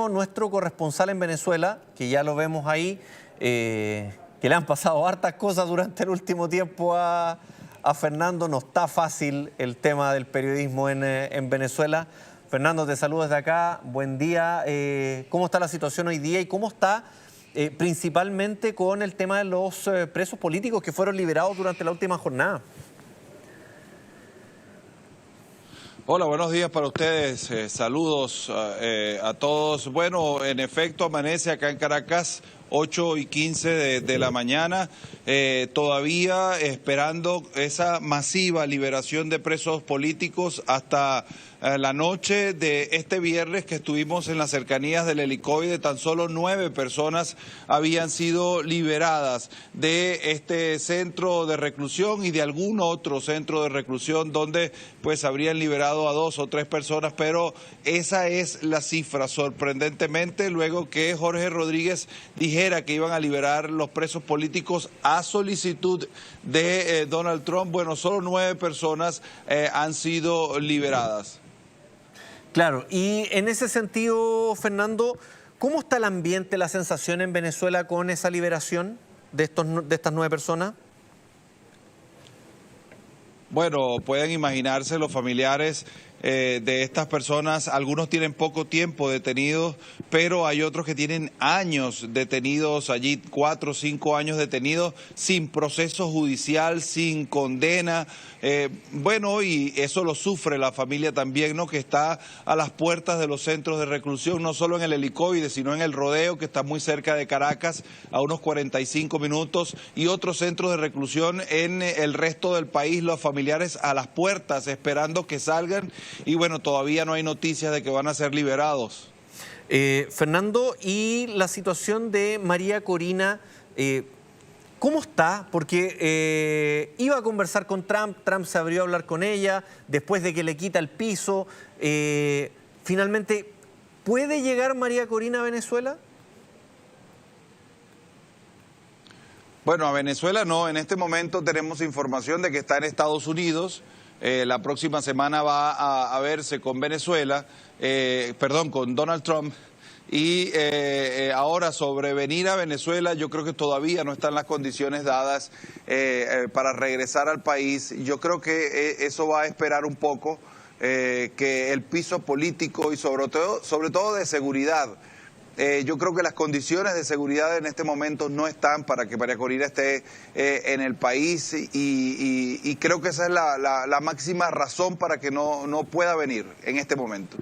Fernando, nuestro corresponsal en Venezuela, que ya lo vemos ahí, que le han pasado hartas cosas durante el último tiempo a Fernando. No está fácil el tema del periodismo en Venezuela. Fernando, te saludo desde acá. Buen día. ¿Cómo está la situación hoy día y cómo está principalmente con el tema de los presos políticos que fueron liberados durante la última jornada? Hola, buenos días para ustedes. Saludos a todos. Bueno, en efecto, amanece acá en Caracas 8:15 de la mañana, todavía esperando esa masiva liberación de presos políticos hasta la noche de este viernes, que estuvimos en las cercanías del helicoide. Tan solo 9 personas habían sido liberadas de este centro de reclusión y de algún otro centro de reclusión donde pues habrían liberado a 2 o 3 personas, pero esa es la cifra, sorprendentemente, luego que Jorge Rodríguez dijera que iban a liberar los presos políticos a solicitud de Donald Trump. Bueno, solo 9 personas han sido liberadas. Claro, y en ese sentido, Fernando, ¿cómo está el ambiente, la sensación en Venezuela con esa liberación de estas 9 personas? Bueno, pueden imaginarse los familiares de estas personas. Algunos tienen poco tiempo detenidos, pero hay otros que tienen años detenidos allí, 4 o 5 años detenidos, sin proceso judicial, sin condena. Bueno, y eso lo sufre la familia también, ¿no? Que está a las puertas de los centros de reclusión, no solo en el helicoide, sino en el Rodeo, que está muy cerca de Caracas, a unos 45 minutos, y otros centros de reclusión en el resto del país, los familiares a las puertas esperando que salgan. Y bueno, todavía no hay noticias de que van a ser liberados. Fernando, y la situación de María Corina, ¿cómo está? Porque iba a conversar con Trump, Trump se abrió a hablar con ella, después de que le quita el piso. Finalmente, ¿puede llegar María Corina a Venezuela? Bueno, a Venezuela no, en este momento tenemos información de que está en Estados Unidos. La próxima semana va a verse con con Donald Trump. Y ahora sobre venir a Venezuela, yo creo que todavía no están las condiciones dadas para regresar al país. Yo creo que eso va a esperar un poco, que el piso político y sobre todo de seguridad. Yo creo que las condiciones de seguridad en este momento no están para que María Corina esté en el país y creo que esa es la máxima razón para que no pueda venir en este momento.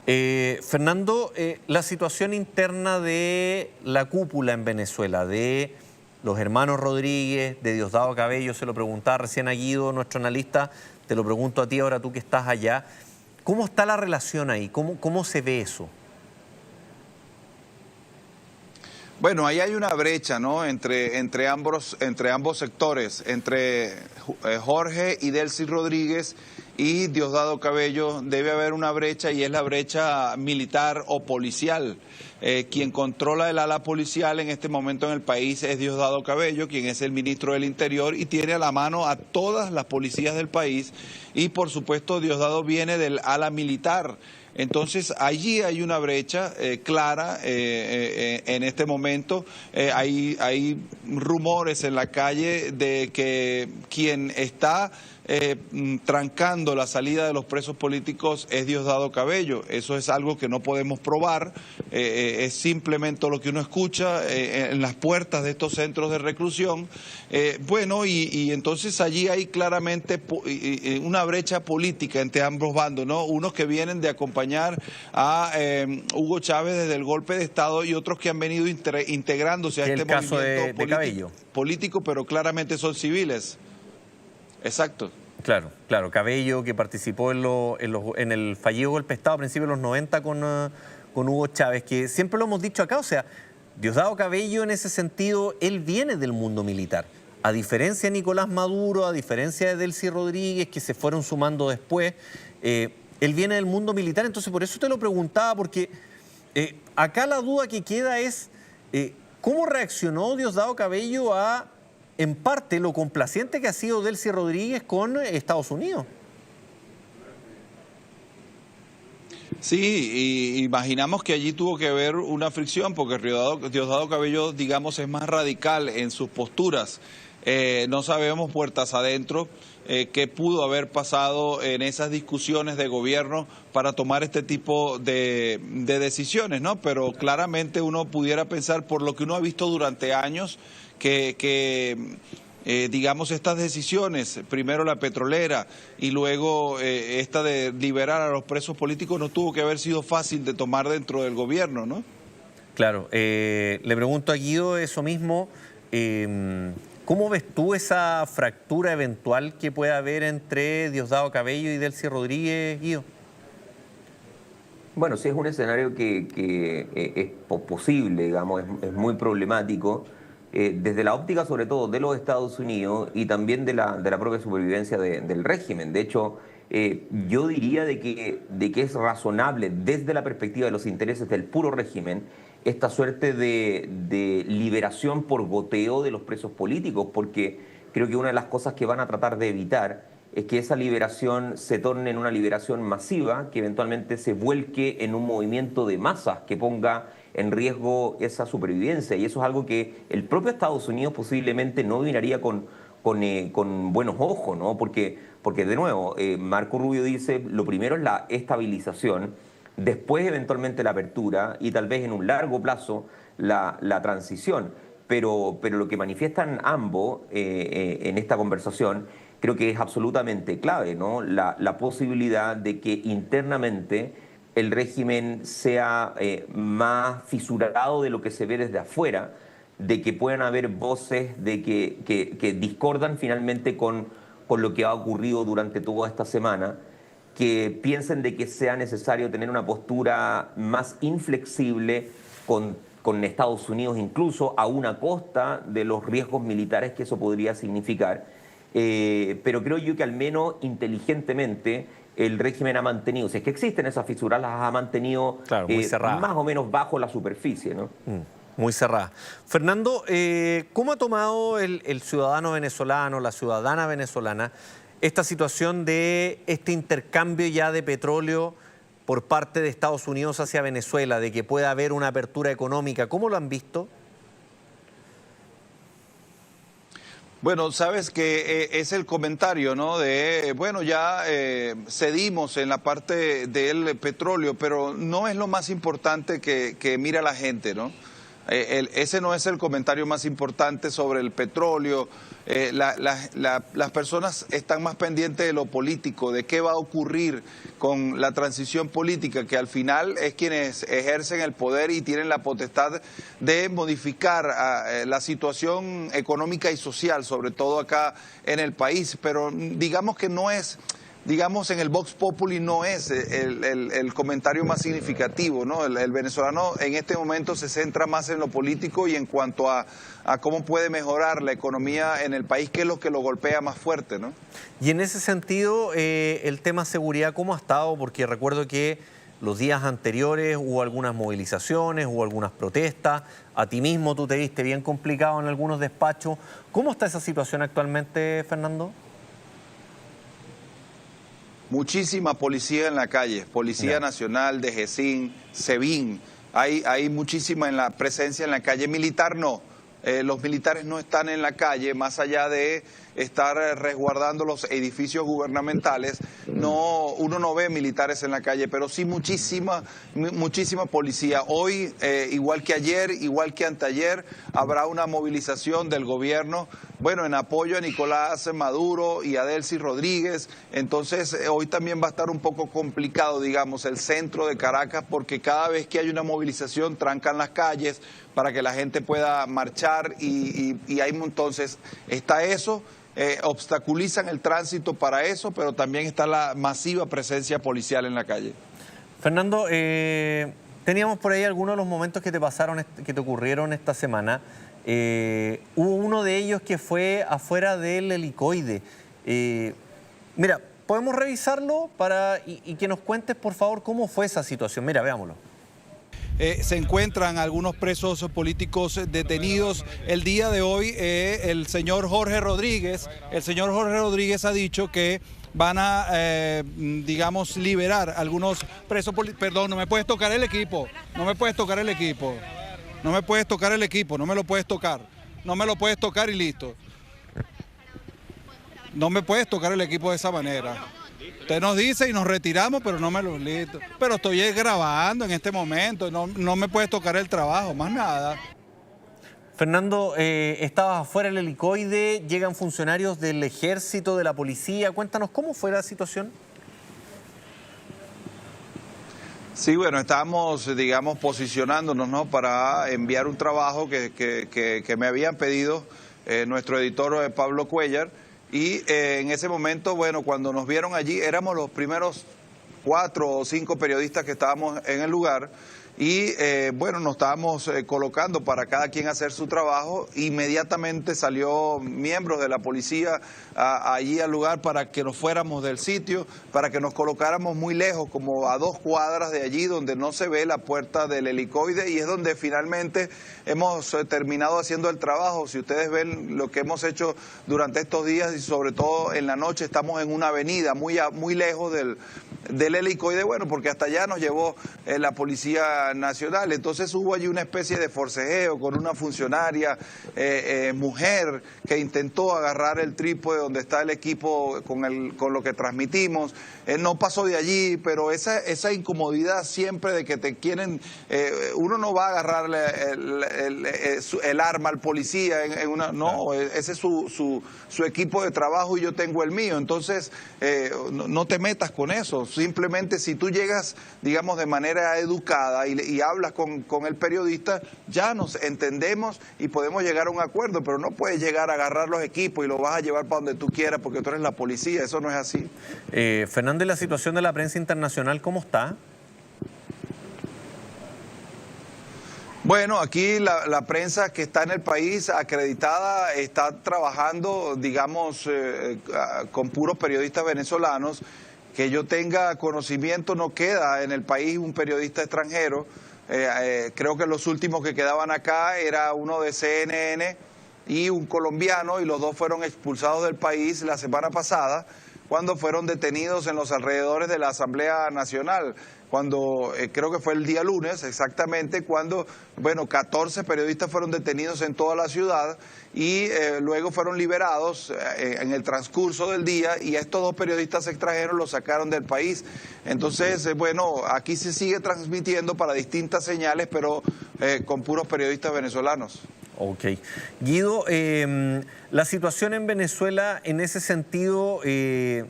Fernando, la situación interna de la cúpula en Venezuela, de los hermanos Rodríguez, de Diosdado Cabello, se lo preguntaba recién a Guido, nuestro analista, te lo pregunto a ti ahora tú que estás allá. ¿Cómo está la relación ahí? ¿Cómo se ve eso? Bueno, ahí hay una brecha, ¿no? entre ambos sectores, entre Jorge y Delcy Rodríguez y Diosdado Cabello. Debe haber una brecha, y es la brecha militar o policial. Quien controla el ala policial en este momento en el país es Diosdado Cabello, quien es el ministro del Interior y tiene a la mano a todas las policías del país. Y por supuesto Diosdado viene del ala militar. Entonces allí hay una brecha clara en este momento. Hay rumores en la calle de que quien está trancando la salida de los presos políticos es Diosdado Cabello. Eso es algo que no podemos probar, es simplemente lo que uno escucha en las puertas de estos centros de reclusión. Bueno, y entonces allí hay claramente una brecha política entre ambos bandos, ¿no? Unos que vienen de acompañar a Hugo Chávez desde el golpe de Estado y otros que han venido integrándose a este movimiento político, pero claramente son civiles. Exacto. Claro, claro. Cabello, que participó en el fallido golpe de Estado a principios de los 90 con Hugo Chávez, que siempre lo hemos dicho acá, o sea, Diosdado Cabello en ese sentido, él viene del mundo militar. A diferencia de Nicolás Maduro, a diferencia de Delcy Rodríguez, que se fueron sumando después, él viene del mundo militar. Entonces, por eso te lo preguntaba, porque acá la duda que queda es ¿cómo reaccionó Diosdado Cabello a, en parte, lo complaciente que ha sido Delcy Rodríguez con Estados Unidos? Sí, y imaginamos que allí tuvo que haber una fricción porque Diosdado Cabello, digamos, es más radical en sus posturas. No sabemos puertas adentro qué pudo haber pasado en esas discusiones de gobierno para tomar este tipo de decisiones, ¿no? Pero claramente uno pudiera pensar, por lo que uno ha visto durante años, digamos, estas decisiones, primero la petrolera y luego esta de liberar a los presos políticos, no tuvo que haber sido fácil de tomar dentro del gobierno, ¿no? Claro, le pregunto a Guido eso mismo. ¿Cómo ves tú esa fractura eventual que pueda haber entre Diosdado Cabello y Delcy Rodríguez, Guido? Bueno, sí es un escenario que es posible, digamos, es muy problemático, desde la óptica sobre todo de los Estados Unidos y también de la propia supervivencia del régimen. De hecho, yo diría de que es razonable desde la perspectiva de los intereses del puro régimen esta suerte de liberación por goteo de los presos políticos, porque creo que una de las cosas que van a tratar de evitar es que esa liberación se torne en una liberación masiva, que eventualmente se vuelque en un movimiento de masas que ponga en riesgo esa supervivencia. Y eso es algo que el propio Estados Unidos posiblemente no miraría con buenos ojos, ¿no? Porque de nuevo, Marco Rubio dice, lo primero es la estabilización, después eventualmente la apertura y tal vez en un largo plazo la transición. Pero lo que manifiestan ambos en esta conversación creo que es absolutamente clave, ¿no? La posibilidad de que internamente el régimen sea más fisurado de lo que se ve desde afuera, de que puedan haber voces que discordan finalmente con lo que ha ocurrido durante toda esta semana, que piensen de que sea necesario tener una postura más inflexible con Estados Unidos, incluso a una costa de los riesgos militares que eso podría significar. Pero creo yo que al menos inteligentemente el régimen ha mantenido, si es que existen esas fisuras, las ha mantenido claro, muy más o menos bajo la superficie, ¿no? Muy cerrada. Fernando, ¿cómo ha tomado el ciudadano venezolano, la ciudadana venezolana, esta situación de este intercambio ya de petróleo por parte de Estados Unidos hacia Venezuela, de que pueda haber una apertura económica? ¿Cómo lo han visto? Bueno, sabes que es el comentario, ¿no? Bueno, ya cedimos en la parte del petróleo, pero no es lo más importante que mira la gente, ¿no? Ese no es el comentario más importante sobre el petróleo. Las personas están más pendientes de lo político, de qué va a ocurrir con la transición política, que al final es quienes ejercen el poder y tienen la potestad de modificar la situación económica y social, sobre todo acá en el país. Pero digamos que no es... Digamos, en el Vox Populi no es el comentario más significativo, ¿no? El venezolano en este momento se centra más en lo político y en cuanto a cómo puede mejorar la economía en el país, que es lo que lo golpea más fuerte, ¿no? Y en ese sentido, el tema seguridad, ¿cómo ha estado? Porque recuerdo que los días anteriores hubo algunas movilizaciones, hubo algunas protestas. A ti mismo tú te viste bien complicado en algunos despachos. ¿Cómo está esa situación actualmente, Fernando? Muchísima policía en la calle, Policía Nacional, DGCIN, SEBIN, hay muchísima presencia en la calle. Militar no, los militares no están en la calle, más allá de estar resguardando los edificios gubernamentales, uno no ve militares en la calle, pero sí muchísima policía. Hoy, igual que ayer, igual que anteayer, habrá una movilización del gobierno, bueno, en apoyo a Nicolás Maduro y a Delcy Rodríguez. Entonces, hoy también va a estar un poco complicado, digamos, el centro de Caracas, porque cada vez que hay una movilización trancan las calles para que la gente pueda marchar y hay entonces, está eso. Obstaculizan el tránsito para eso, pero también está la masiva presencia policial en la calle. Fernando, teníamos por ahí algunos de los momentos que te ocurrieron esta semana. Hubo uno de ellos que fue afuera del helicoide. Mira, ¿podemos revisarlo y que nos cuentes, por favor, cómo fue esa situación? Mira, veámoslo. Se encuentran algunos presos políticos detenidos. El día de hoy el señor Jorge Rodríguez ha dicho que van a, digamos, liberar algunos presos políticos. Perdón, no me puedes tocar el equipo, no me puedes tocar el equipo, no me puedes tocar el equipo, no me lo puedes tocar, no me lo puedes tocar y listo. No me puedes tocar el equipo de esa manera. Usted nos dice y nos retiramos, pero no me lo listo. Pero estoy grabando en este momento, no me puedes tocar el trabajo, más nada. Fernando, estabas afuera del helicoide, llegan funcionarios del ejército, de la policía. Cuéntanos, ¿cómo fue la situación? Sí, bueno, estábamos, digamos, posicionándonos, ¿no?, para enviar un trabajo que me habían pedido nuestro editor Pablo Cuellar. Y en ese momento, bueno, cuando nos vieron allí, éramos los primeros 4 o 5 periodistas que estábamos en el lugar. Y bueno, nos estábamos colocando para cada quien hacer su trabajo. Inmediatamente salió miembros de la policía allí al lugar para que nos fuéramos del sitio, para que nos colocáramos muy lejos, como a 2 cuadras de allí, donde no se ve la puerta del helicoide, y es donde finalmente hemos terminado haciendo el trabajo. Si ustedes ven lo que hemos hecho durante estos días y sobre todo en la noche, estamos en una avenida muy lejos del helicoide, bueno, porque hasta allá nos llevó la Policía Nacional. Entonces hubo allí una especie de forcejeo con una funcionaria mujer que intentó agarrar el trípode donde está el equipo con lo que transmitimos. No pasó de allí, pero esa incomodidad siempre de que te quieren, uno no va a agarrarle el arma al policía no, ese es su equipo de trabajo y yo tengo el mío. Entonces no te metas con eso. Simplemente si tú llegas, digamos, de manera educada y hablas con el periodista, ya nos entendemos y podemos llegar a un acuerdo, pero no puedes llegar a agarrar los equipos y los vas a llevar para donde tú quieras porque tú eres la policía. Eso no es así. Fernando, ¿y la situación de la prensa internacional cómo está? Bueno, aquí la prensa que está en el país acreditada está trabajando, digamos, con puros periodistas venezolanos. Que yo tenga conocimiento, no queda en el país un periodista extranjero. Creo que los últimos que quedaban acá era uno de CNN y un colombiano, y los 2 fueron expulsados del país la semana pasada cuando fueron detenidos en los alrededores de la Asamblea Nacional, cuando creo que fue el día lunes exactamente, cuando, bueno, 14 periodistas fueron detenidos en toda la ciudad y luego fueron liberados en el transcurso del día, y a estos 2 periodistas extranjeros los sacaron del país. Entonces, bueno, aquí se sigue transmitiendo para distintas señales, pero con puros periodistas venezolanos. Ok. Guido, la situación en Venezuela, en ese sentido,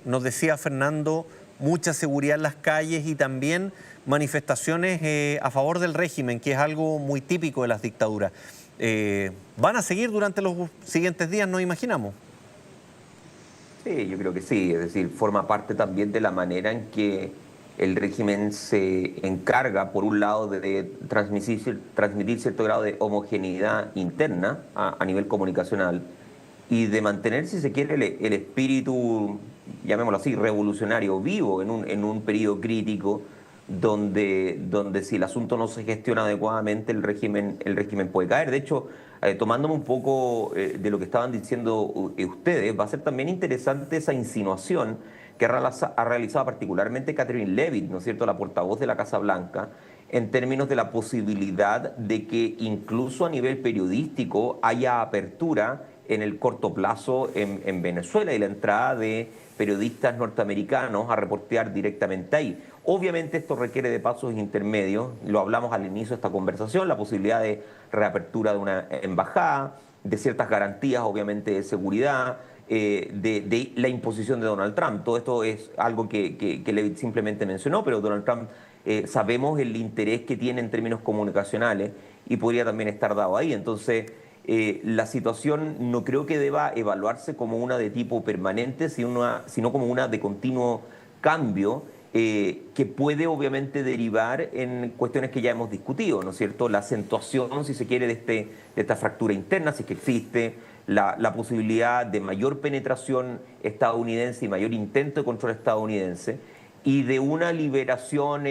nos decía Fernando, mucha seguridad en las calles y también manifestaciones a favor del régimen, que es algo muy típico de las dictaduras. ¿Van a seguir durante los siguientes días, nos imaginamos? Sí, yo creo que sí, es decir, forma parte también de la manera en que el régimen se encarga, por un lado, de transmitir cierto grado de homogeneidad interna a nivel comunicacional y de mantener, si se quiere, el espíritu, llamémoslo así, revolucionario vivo en un periodo crítico donde si el asunto no se gestiona adecuadamente, el régimen puede caer. De hecho, tomándome un poco de lo que estaban diciendo ustedes, va a ser también interesante esa insinuación que ha realizado particularmente Catherine Leavitt, ¿no es cierto?, la portavoz de la Casa Blanca, en términos de la posibilidad de que incluso a nivel periodístico haya apertura en el corto plazo en Venezuela y la entrada de periodistas norteamericanos a reportear directamente ahí. Obviamente esto requiere de pasos intermedios, lo hablamos al inicio de esta conversación, la posibilidad de reapertura de una embajada, de ciertas garantías obviamente de seguridad, de la imposición de Donald Trump. Todo esto es algo que Leavitt simplemente mencionó, pero Donald Trump sabemos el interés que tiene en términos comunicacionales y podría también estar dado ahí. Entonces, la situación no creo que deba evaluarse como una de tipo permanente, sino como una de continuo cambio, que puede obviamente derivar en cuestiones que ya hemos discutido, ¿no es cierto? La acentuación, si se quiere, de esta fractura interna, si es que existe, la posibilidad de mayor penetración estadounidense y mayor intento de control estadounidense, y de una liberación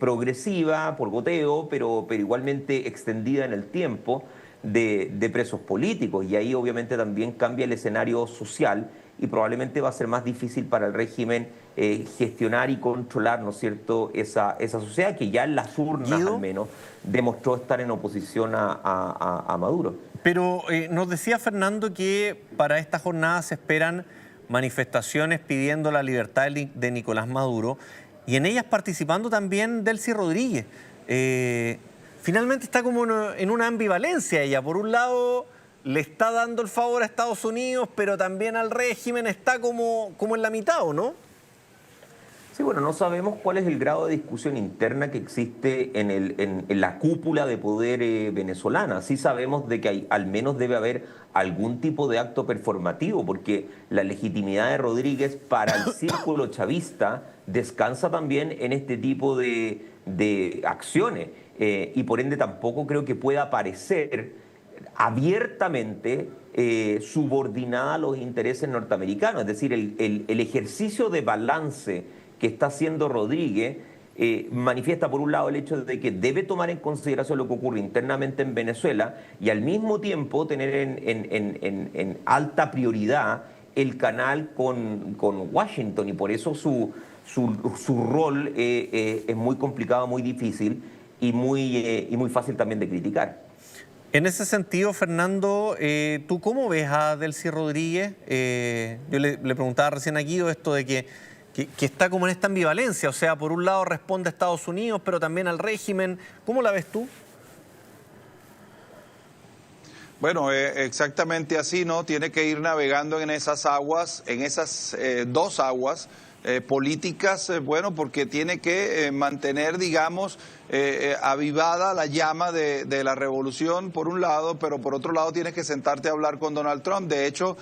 progresiva, por goteo, pero igualmente extendida en el tiempo, de presos políticos, y ahí obviamente también cambia el escenario social y probablemente va a ser más difícil para el régimen gestionar y controlar, ¿no es cierto?, esa sociedad que ya en las urnas, ¿Guido? al menos, demostró estar en oposición a Maduro. Pero nos decía Fernando que para esta jornada se esperan manifestaciones pidiendo la libertad de Nicolás Maduro y en ellas participando también Delcy Rodríguez. Finalmente está como en una ambivalencia ella. Por un lado le está dando el favor a Estados Unidos, pero también al régimen, está como en la mitad, ¿o no? Sí, bueno, no sabemos cuál es el grado de discusión interna que existe en la cúpula de poder venezolana. Sí sabemos de que al menos debe haber algún tipo de acto performativo, porque la legitimidad de Rodríguez para el círculo chavista descansa también en este tipo de acciones. Y por ende tampoco creo que pueda aparecer abiertamente subordinada a los intereses norteamericanos. Es decir, el ejercicio de balance que está haciendo Rodríguez manifiesta por un lado el hecho de que debe tomar en consideración lo que ocurre internamente en Venezuela y al mismo tiempo tener en alta prioridad el canal con Washington, y por eso su rol es muy complicado, muy difícil y muy fácil también de criticar. En ese sentido, Fernando, ¿tú cómo ves a Delcy Rodríguez? Yo le preguntaba recién a Guido esto de que está como en esta ambivalencia, o sea, por un lado responde a Estados Unidos, pero también al régimen. ¿Cómo la ves tú? Bueno, exactamente así, ¿no? Tiene que ir navegando en esas aguas, en esas dos aguas políticas, bueno, porque tiene que mantener, digamos, avivada la llama de la revolución por un lado, pero por otro lado tienes que sentarte a hablar con Donald Trump. De hecho,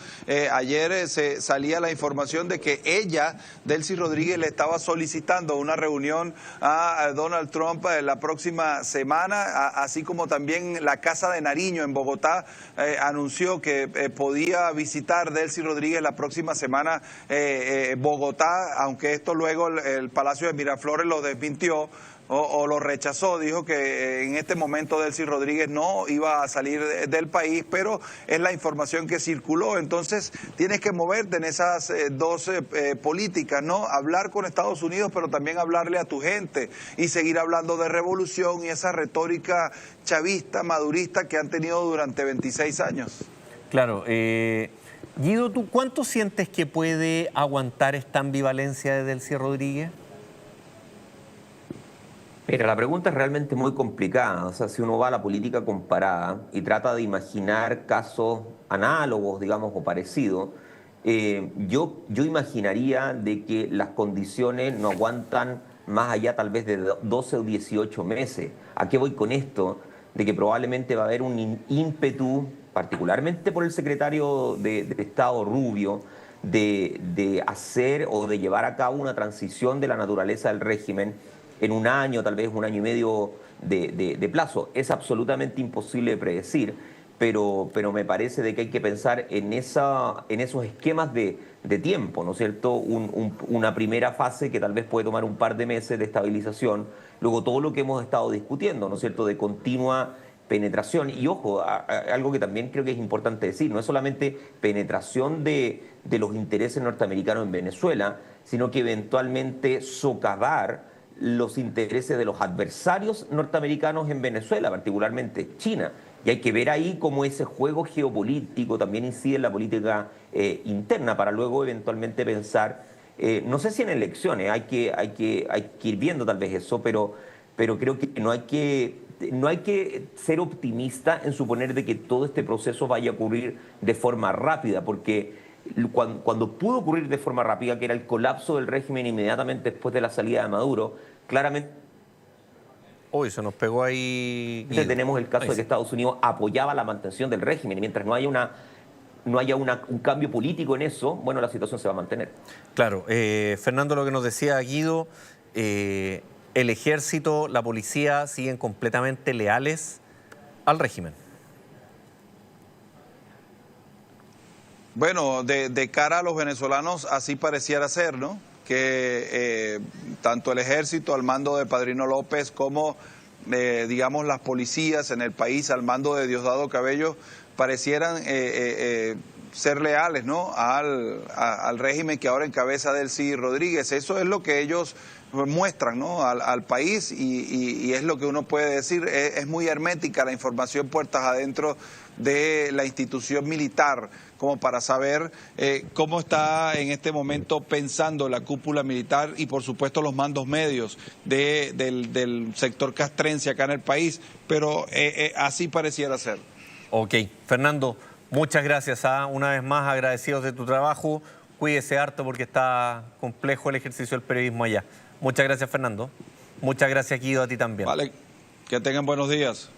ayer se salía la información de que ella, Delcy Rodríguez, le estaba solicitando una reunión a Donald Trump la próxima semana, así como también la Casa de Nariño en Bogotá anunció que podía visitar Delcy Rodríguez la próxima semana Bogotá, aunque esto luego el Palacio de Miraflores lo desmintió o lo rechazó, dijo que en este momento Delcy Rodríguez no iba a salir del país, pero es la información que circuló. Entonces tienes que moverte en esas dos políticas, ¿no? Hablar con Estados Unidos, pero también hablarle a tu gente y seguir hablando de revolución y esa retórica chavista, madurista que han tenido durante 26 años. Claro. Guido, ¿tú cuánto sientes que puede aguantar esta ambivalencia de Delcy Rodríguez? Mira, la pregunta es realmente muy complicada. O sea, si uno va a la política comparada y trata de imaginar casos análogos, digamos, o parecidos, yo imaginaría de que las condiciones no aguantan más allá tal vez de 12 o 18 meses. ¿A qué voy con esto? De que probablemente va a haber un ímpetu, particularmente por el secretario de Estado Rubio, de hacer o de llevar a cabo una transición de la naturaleza del régimen en un año, tal vez un año y medio de plazo. Es absolutamente imposible de predecir, pero me parece de que hay que pensar en esos esquemas de tiempo, ¿no es cierto? Una primera fase que tal vez puede tomar un par de meses de estabilización, luego todo lo que hemos estado discutiendo, ¿no es cierto?, de continua penetración. Y ojo, algo que también creo que es importante decir, no es solamente penetración de los intereses norteamericanos en Venezuela, sino que eventualmente socavar los intereses de los adversarios norteamericanos en Venezuela, particularmente China. Y hay que ver ahí cómo ese juego geopolítico también incide en la política interna para luego eventualmente pensar, no sé si en elecciones, hay que ir viendo tal vez eso, pero creo que no hay que ser optimista en suponer de que todo este proceso vaya a ocurrir de forma rápida, porque cuando pudo ocurrir de forma rápida, que era el colapso del régimen inmediatamente después de la salida de Maduro, claramente Uy, se nos pegó ahí. tenemos el caso de que Estados Unidos apoyaba la mantención del régimen, y mientras no haya un cambio político en eso, bueno, la situación se va a mantener. Claro, Fernando, lo que nos decía Guido, el ejército, la policía siguen completamente leales al régimen. Bueno, de cara a los venezolanos así pareciera ser, ¿no? Que tanto el ejército al mando de Padrino López como digamos, las policías en el país al mando de Diosdado Cabello parecieran ser leales, ¿no?, al régimen que ahora encabeza Delcy Rodríguez. Eso es lo que ellos muestran, ¿no?, al país y es lo que uno puede decir. Es muy hermética la información puertas adentro de la institución militar, como para saber cómo está en este momento pensando la cúpula militar y por supuesto los mandos medios del sector castrense acá en el país, pero así pareciera ser. Ok, Fernando, muchas gracias. Una vez más agradecidos de tu trabajo. Cuídese harto porque está complejo el ejercicio del periodismo allá. Muchas gracias, Fernando. Muchas gracias, Guido, a ti también. Vale, que tengan buenos días.